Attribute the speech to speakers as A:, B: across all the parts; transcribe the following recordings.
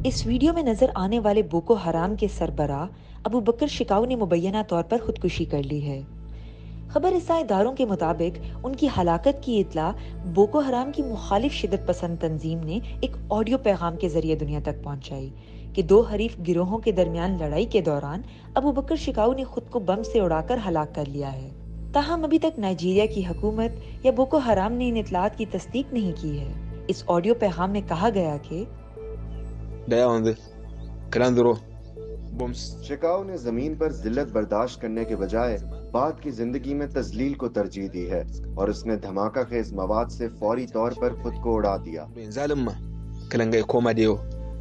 A: اس video میں نظر آنے والے بوکو حرام کے سربراہ ابو بکر شکاؤ نے مبینہ طور پر خودکشی کر لی ہے۔ خبر رساں اداروں کے مطابق ان کی ہلاکت کی اطلاع بوکو حرام کی مخالف شدت پسند تنظیم نے ایک آڈیو پیغام کے ذریعے دنیا تک پہنچائی کہ دو حریف گروہوں کے درمیان لڑائی کے دوران ابو بکر شکاؤ نے خود کو بم سے اڑا کر ہلاک کر لیا ہے۔ تاہم ابھی تک نائجیریا کی حکومت یا بوکو حرام نے ان اطلاعات کی تصدیق نہیں کی ہے۔ اس آڈیو پیغام میں کہا گیا کہ
B: شکاؤ نے زمین پر ذلت برداشت کرنے کے بجائے بعد کی زندگی میں تذلیل کو ترجیح دی ہے اور اس نے دھماکہ خیز مواد سے فوری طور پر خود کو اڑا دیا۔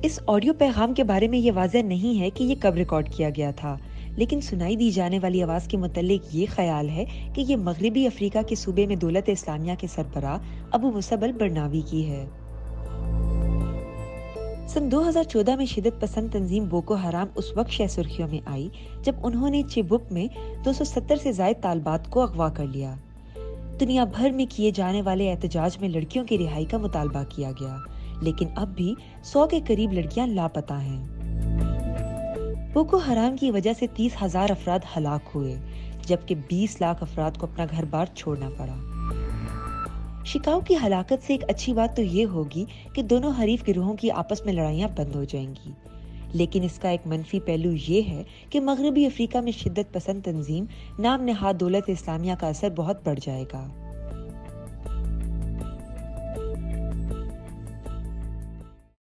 A: اس آڈیو پیغام کے بارے میں یہ واضح نہیں ہے کہ یہ کب ریکارڈ کیا گیا تھا، لیکن سنائی دی جانے والی آواز کے متعلق یہ خیال ہے کہ یہ مغربی افریقہ کے صوبے میں دولت اسلامیہ کے سربراہ ابو مصعب البرناوی کی ہے۔ سن 2014 میں شدت پسند تنظیم بوکو حرام اس وقت شہ سرخیوں میں آئی جب انہوں نے چبوک میں 270 سے زائد طالبات کو اغوا کر لیا۔ دنیا بھر میں کیے جانے والے احتجاج میں لڑکیوں کی رہائی کا مطالبہ کیا گیا، لیکن اب بھی 100 کے قریب لڑکیاں لاپتہ ہیں۔ بوکو حرام کی وجہ سے 30,000 افراد ہلاک ہوئے، جبکہ 20 لاکھ افراد کو اپنا گھر بار چھوڑنا پڑا۔ شکاؤ کی ہلاکت سے ایک اچھی بات تو یہ ہوگی کہ دونوں حریف گروہوں کی آپس میں لڑائیاں بند ہو جائیں گی، لیکن اس کا ایک منفی پہلو یہ ہے کہ مغربی افریقہ میں شدت پسند تنظیم نام نہاد دولت اسلامیہ کا اثر بہت بڑھ جائے گا۔